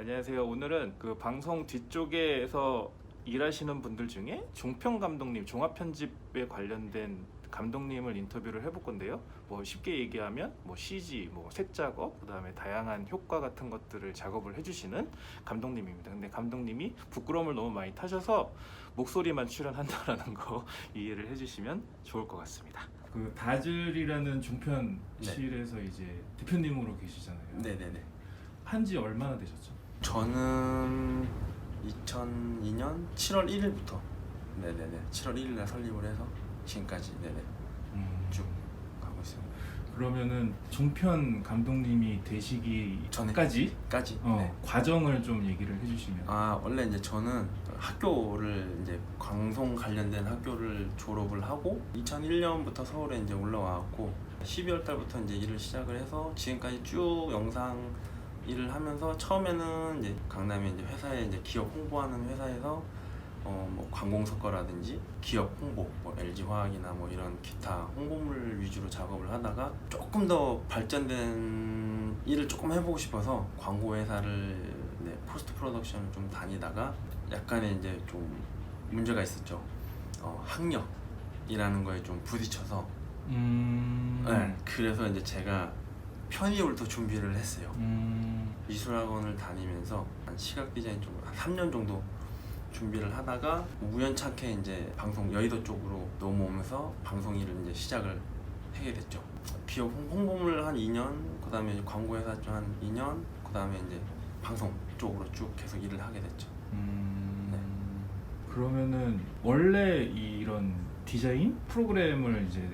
안녕하세요. 오늘은 그 방송 뒤쪽에서 일하시는 분들 중에 종편 감독님, 종합 편집에 관련된 감독님을 인터뷰를 해볼 건데요. 뭐 쉽게 얘기하면 뭐 CG, 뭐 색 작업, 그다음에 다양한 효과 같은 것들을 작업을 해주시는 감독님입니다. 근데 감독님이 부끄러움을 너무 많이 타셔서 목소리만 출연한다라는 거 이해를 해주시면 좋을 것 같습니다. 그 다즐이라는 종편실에서 이제 대표님으로 계시잖아요. 네네네. 한지 얼마나 되셨죠? 저는 2002년 7월 1일부터 7월 1일날 설립을 해서 지금까지 쭉 가고 있습니다. 그러면은 종편 감독님이 되시기 전까지 과정을 좀 얘기를 해주시면. 원래 이제 저는 학교를 이제 방송 관련된 학교를 졸업을 하고 2001년부터 서울에 이제 올라와갖고 12월 달부터 이제 일을 시작을 해서 지금까지 쭉 영상 일을 하면서 처음에는 이제 강남에 이제 회사에 이제 기업 홍보하는 회사에서 뭐 관공서과라든지 기업 홍보, 뭐 LG화학이나 뭐 이런 기타 홍보물 위주로 작업을 하다가 조금 더 발전된 일을 조금 해보고 싶어서 광고 회사를 포스트 프로덕션을 좀 다니다가 약간의 이제 좀 문제가 있었죠. 학력이라는 거에 좀 부딪혀서 그래서 이제 제가 편입을 또 준비를 했어요. 미술학원을 다니면서 한 시각 디자인 쪽으로 한 3년 정도 준비를 하다가 우연찮게 이제 방송 여의도 쪽으로 넘어오면서 방송 일을 이제 시작을 하게 됐죠. 기업 홍보물 한 2년, 그다음에 광고회사 쪽 한 2년, 그다음에 이제 방송 쪽으로 쭉 계속 일을 하게 됐죠. 그러면은 원래 이런 디자인 프로그램을 이제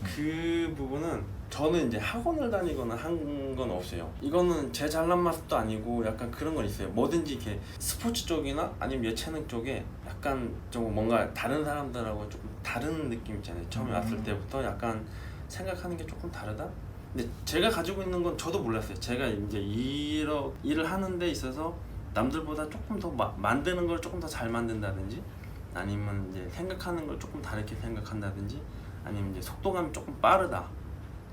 그 부분은 저는 이제 학원을 다니거나 한 건 없어요. 이거는 제 잘난 맛도 아니고 약간 그런 건 있어요. 뭐든지 이렇게 스포츠 쪽이나 아니면 예체능 쪽에 약간 좀 뭔가 다른 사람들하고 조금 다른 느낌 있잖아요. 처음에 왔을 때부터 약간 생각하는 게 조금 다르다? 근데 제가 가지고 있는 건 저도 몰랐어요. 제가 이제 일을 하는 데 있어서 남들보다 조금 더 만드는 걸 조금 더 잘 만든다든지 아니면 이제 생각하는 걸 조금 다르게 생각한다든지 아니면 이제 속도감이 조금 빠르다.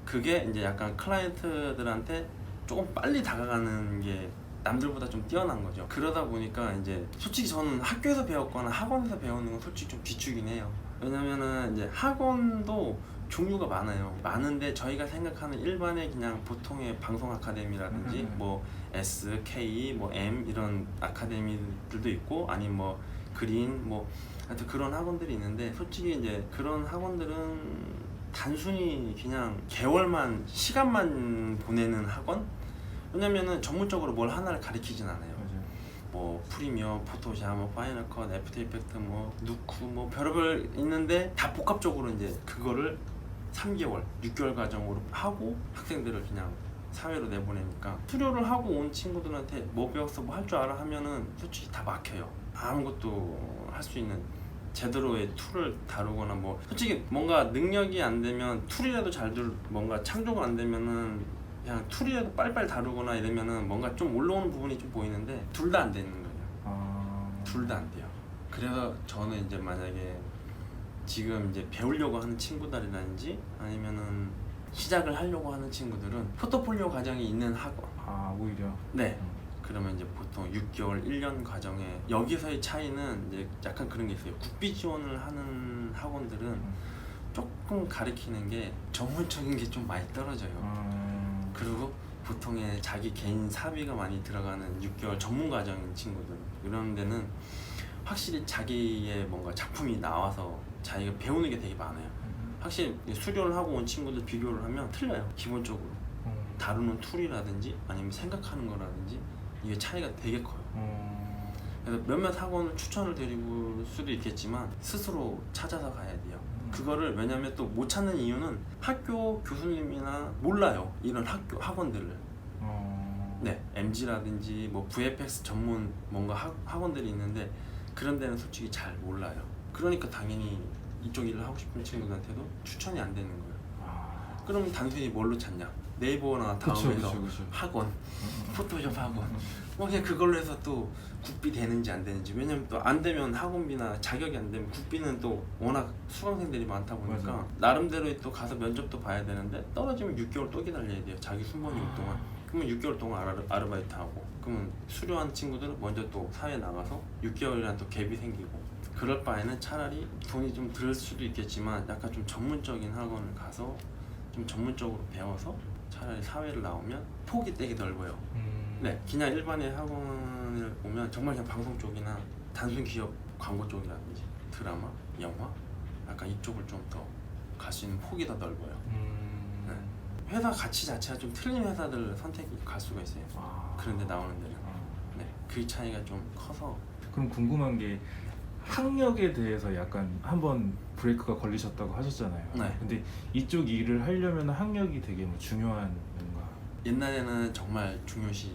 그게 이제 약간 클라이언트들한테 조금 빨리 다가가는 게 남들보다 좀 뛰어난 거죠. 그러다 보니까 이제 솔직히 저는 학교에서 배웠거나 학원에서 배우는 건 솔직히 좀 비추긴 해요. 왜냐면은 이제 학원도 종류가 많은데 저희가 생각하는 일반의 그냥 보통의 방송 아카데미라든지 뭐 S, K, 뭐 M 이런 아카데미들도 있고 아니면 뭐 그린 뭐 하여튼 그런 학원들이 있는데 솔직히 이제 그런 학원들은 단순히 그냥 개월만 시간만 보내는 학원? 왜냐면은 전문적으로 뭘 하나를 가르치진 않아요. 뭐 프리미어, 포토샵, 뭐 파이널 컷, 애프터 이펙트, 뭐 누크, 뭐 별의별 있는데 다 복합적으로 이제 그거를 3개월, 6개월 과정으로 하고 학생들을 그냥 사회로 내보내니까 수료를 하고 온 친구들한테 뭐 배웠어, 뭐 할 줄 알아 하면은 솔직히 다 막혀요. 아무것도 할 수 있는 제대로의 툴을 다루거나 뭐 솔직히 뭔가 능력이 안 되면 툴이라도 뭔가 창조가 안 되면은 그냥 툴이라도 빨리빨리 다루거나 이러면은 뭔가 좀 올라오는 부분이 좀 보이는데 둘 다 안 되는 거예요. 둘 다 안 돼요. 그래서 저는 이제 만약에 지금 이제 배우려고 하는 친구들이라든지 아니면은 시작을 하려고 하는 친구들은 포트폴리오 과정이 있는 학원. 오히려. 네. 그러면 이제 보통 6개월, 1년 과정에 여기서의 차이는 이제 약간 그런 게 있어요. 국비 지원을 하는 학원들은 조금 가르치는 게 전문적인 게 좀 많이 떨어져요. 그리고 보통의 자기 개인 사비가 많이 들어가는 6개월 전문 과정인 친구들 이런 데는 확실히 자기의 뭔가 작품이 나와서 자기가 배우는 게 되게 많아요. 확실히 수료를 하고 온 친구들 비교를 하면 틀려요. 기본적으로 다루는 툴이라든지 아니면 생각하는 거라든지 이게 차이가 되게 커요. 그래서 몇몇 학원을 추천을 드리고 수도 있겠지만 스스로 찾아서 가야 돼요. 그거를 왜냐면 또 못 찾는 이유는 학교 교수님이나 몰라요. 이런 학원들을. MG라든지 뭐 VFX 전문 뭔가 학원들이 있는데 그런 데는 솔직히 잘 몰라요. 그러니까 당연히 이쪽 일을 하고 싶은 친구들한테도 추천이 안 되는 거예요. 그럼 단순히 뭘로 찾냐? 네이버나 다음에서 학원, 포토샵 학원 뭐 그냥 그걸로 해서 또 국비 되는지 안 되는지. 왜냐면 또 안 되면 학원비나 자격이 안 되면 국비는 또 워낙 수강생들이 많다 보니까 나름대로 또 가서 면접도 봐야 되는데 떨어지면 6개월 또 기다려야 돼요. 자기 순번이 올 동안. 그러면 6개월 동안 아르바이트 하고, 그러면 수료한 친구들은 먼저 또 사회에 나가서 6개월이란 또 갭이 생기고, 그럴 바에는 차라리 돈이 좀 들 수도 있겠지만 약간 좀 전문적인 학원을 가서 좀 전문적으로 배워서 차라리 사회를 나오면 폭이 되게 넓어요. 네, 그냥 일반의 학원을 보면 정말 그냥 방송 쪽이나 단순 기업 광고 쪽이라든지 드라마, 영화, 약간 이쪽을 좀 더 갈 수 있는 폭이 더 넓어요. 네. 회사 가치 자체가 좀 틀린 회사들 선택이 갈 수가 있어요. 그런데 나오는 데는 네, 그 차이가 좀 커서. 그럼 궁금한 게 학력에 대해서 약간 한번 브레이크가 걸리셨다고 하셨잖아요. 네. 근데 이쪽 일을 하려면 학력이 되게 뭐 중요한 뭔가. 옛날에는 정말 중요시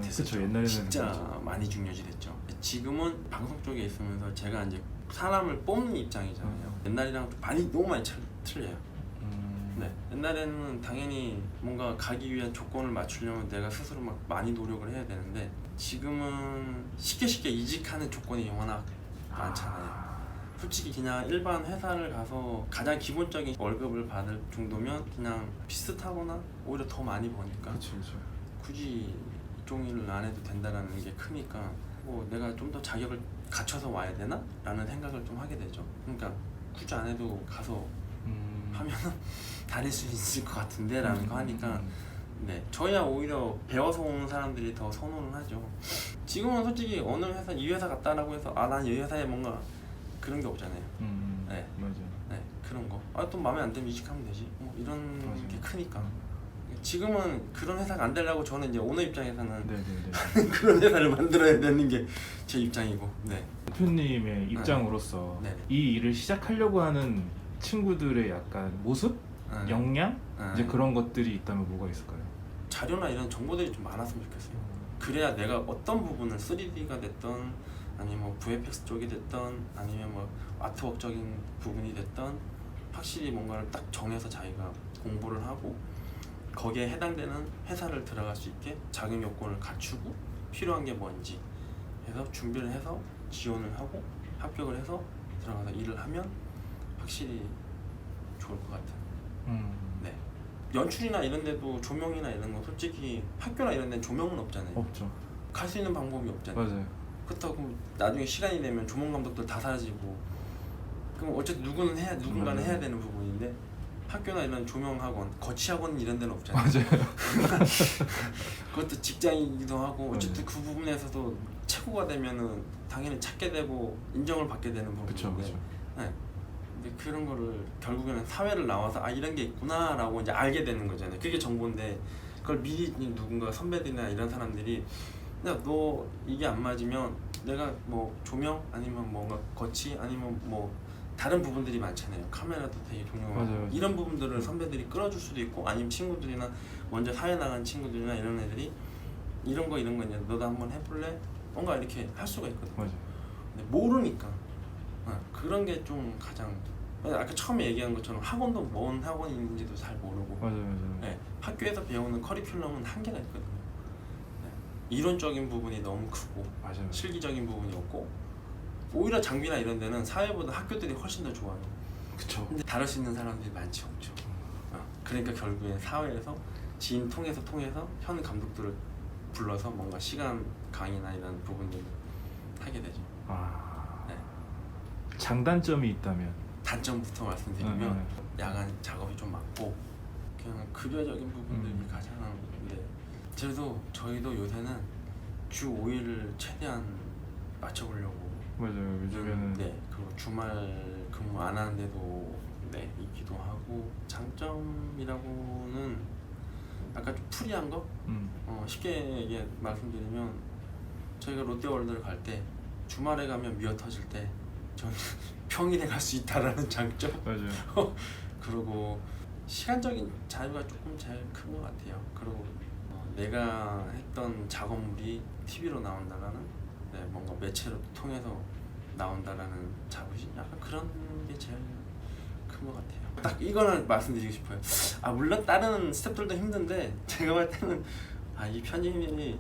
됐었죠. 그렇죠. 옛날에는 진짜 그렇죠. 많이 중요시 됐죠. 지금은 방송 쪽에 있으면서 제가 이제 사람을 뽑는 입장이잖아요. 옛날이랑 좀 많이 너무 많이 틀려요. 네, 옛날에는 당연히 뭔가 가기 위한 조건을 맞추려면 내가 스스로 막 많이 노력을 해야 되는데, 지금은 쉽게 이직하는 조건이 워낙 많잖아요. 솔직히 그냥 일반 회사를 가서 가장 기본적인 월급을 받을 정도면 그냥 비슷하거나 오히려 더 많이 버니까 그렇죠. 굳이 이쪽 일을 안 해도 된다는 게 크니까 뭐 내가 좀 더 자격을 갖춰서 와야 되나? 라는 생각을 좀 하게 되죠. 그러니까 굳이 안 해도 가서 하면은 다닐 수 있을 것 같은데 라는 거 하니까 네, 저희야 오히려 배워서 오는 사람들이 더 선호를 하죠. 지금은 솔직히 어느 회사 이 회사 갔다라고 해서 아 난 이 회사에 뭔가 그런 게 없잖아요. 네, 맞아. 네, 그런 거. 아 또 마음에 안 들면 이직하면 되지. 뭐 이런 맞아요. 게 크니까. 지금은 그런 회사가 안 되려고 저는 이제 오너 입장에서는 네네네. 그런 회사를 만들어야 되는 게 제 입장이고. 네. 대표님의 입장으로서 네. 이 일을 시작하려고 하는 친구들의 약간 모습, 네. 역량, 네. 이제 그런 것들이 있다면 뭐가 있을까요? 자료나 이런 정보들이 좀 많았으면 좋겠어요. 그래야 내가 어떤 부분을 3D가 됐던 아니면 뭐 VFX 쪽이 됐던 아니면 뭐 아트웍적인 부분이 됐던 확실히 뭔가를 딱 정해서 자기가 공부를 하고 거기에 해당되는 회사를 들어갈 수 있게 자격 요건을 갖추고 필요한 게 뭔지 해서 준비를 해서 지원을 하고 합격을 해서 들어가서 일을 하면 확실히 좋을 것 같아요. 네. 연출이나 이런 데도 조명이나 이런 거 솔직히 학교나 이런 데는 조명은 없잖아요. 없죠. 갈 수 있는 방법이 없잖아요. 맞아요. 그렇다고 나중에 시간이 되면 조명 감독들 다 사라지고 그럼 어쨌든 누군가는 해야 되는 부분인데 학교나 이런 조명 학원, 거치 학원 이런 데는 없잖아요. 맞아요. 그것도 직장이기도 하고 어쨌든 그 부분에서도 최고가 되면은 당연히 찾게 되고 인정을 받게 되는 부분인데 그렇죠. 네. 근데 그런 거를 결국에는 사회를 나와서 아 이런 게 있구나라고 이제 알게 되는 거잖아요. 그게 정보인데 그걸 미리 누군가 선배들이나 이런 사람들이 야, 너 이게 안 맞으면 내가 뭐 조명 아니면 뭔가 거치 아니면 뭐 다른 부분들이 많잖아요. 카메라도 되게 중요하고 맞아요. 이런 부분들을 선배들이 끌어줄 수도 있고 아니면 친구들이나 먼저 사회 나간 친구들이나 이런 애들이 이런 거 이제 너도 한번 해볼래? 뭔가 이렇게 할 수가 있거든. 맞아요. 근데 모르니까 그런 게 좀 가장 아까 처음에 얘기한 것처럼 학원도 뭔 학원인지도 잘 모르고 맞아요. 네, 학교에서 배우는 커리큘럼은 한계가 있거든요. 네, 이론적인 부분이 너무 크고 맞아요. 실기적인 부분이 없고 오히려 장비나 이런 데는 사회보다 학교들이 훨씬 더 좋아요. 그쵸. 근데 다룰 수 있는 사람들이 많지 않죠. 그러니까 결국엔 사회에서 지인 통해서 현 감독들을 불러서 뭔가 시간 강의나 이런 부분들을 하게 되죠. 네. 장단점이 있다면 단점부터 말씀드리면 야간 작업이 좀 많고 그냥 급여적인 부분들이 가장 그래도 저희도 요새는 주 5일을 최대한 맞춰보려고 맞아요. 요즘에는 네, 그리고 주말 근무 안 하는 데도 네, 있기도 하고 장점이라고는 약간 좀 프리한 거? 쉽게 말씀드리면 저희가 롯데월드를 갈 때 주말에 가면 미어 터질 때 저는 평일에 갈 수 있다라는 장점. 맞아요. 그리고 시간적인 자유가 조금 제일 큰 것 같아요. 그리고 내가 했던 작업물이 TV로 나온다라는 뭔가 매체로 통해서 나온다라는 자부심? 약간 그런 게 제일 큰 것 같아요. 딱 이거는 말씀드리고 싶어요. 물론 다른 스태프들도 힘든데 제가 볼 때는 이 편집이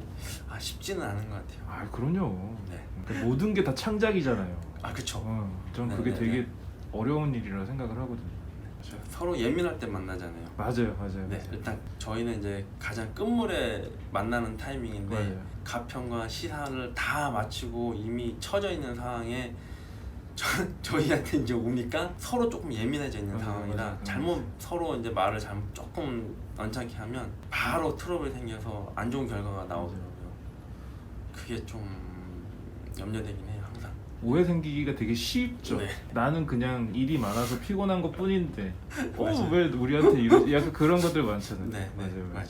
쉽지는 않은 것 같아요. 그럼요. 네. 그러니까 모든 게 다 창작이잖아요. 그쵸. 전 그게 네, 되게 네. 어려운 일이라 생각을 하거든요. 서로 예민할 때 만나잖아요. 맞아요. 네, 맞아요. 일단 저희는 이제 가장 끝물에 만나는 타이밍인데 맞아요. 가평과 시사를 다 마치고 이미 처져 있는 상황에 저희한테 이제 오니까 서로 조금 예민해져 있는 맞아요, 상황이라 맞아요. 잘못 서로 이제 말을 잘못 조금 언짢게 하면 바로 트러블이 생겨서 안 좋은 결과가 나오더라고요. 그게 좀 염려되긴 해요, 항상. 오해 생기기가 되게 쉽죠. 네. 나는 그냥 일이 많아서 피곤한 것 뿐인데 맞아요. 왜 우리한테 이러 약간 그런 것들 많잖아요. 네, 맞아요.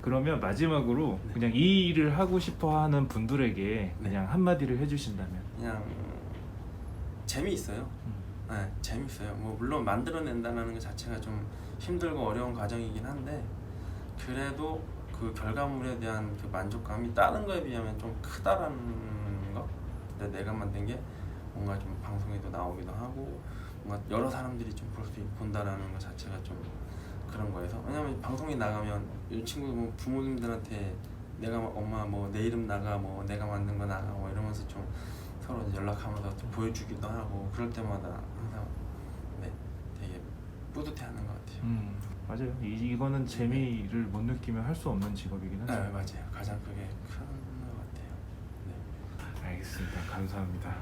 그러면 마지막으로 네. 그냥 이 일을 하고 싶어 하는 분들에게 네. 그냥 한마디를 해주신다면. 그냥 재미있어요. 네, 재밌어요. 뭐 물론 만들어낸다는 것 자체가 좀 힘들고 어려운 과정이긴 한데 그래도 그 결과물에 대한 그 만족감이 다른 거에 비하면 좀 크다라는 거. 근데 내가 만든 게 뭔가 좀 방송에도 나오기도 하고 뭔가 여러 사람들이 좀 볼 수 있고 본다라는 것 자체가 좀 그런 거여서. 왜냐면 방송에 나가면 이 친구 뭐 부모님들한테 내가 엄마 뭐 내 이름 나가 뭐 내가 만든 거 나가 뭐 이러면서 좀 서로 이제 연락하면서 좀 보여주기도 하고 그럴 때마다 항상 네 되게 뿌듯해하는 것 같아요. 맞아요. 이거는 재미를 못 느끼면 할 수 없는 직업이긴 하죠. 네, 맞아요. 가장 그게 큰 것 같아요. 네. 알겠습니다. 감사합니다.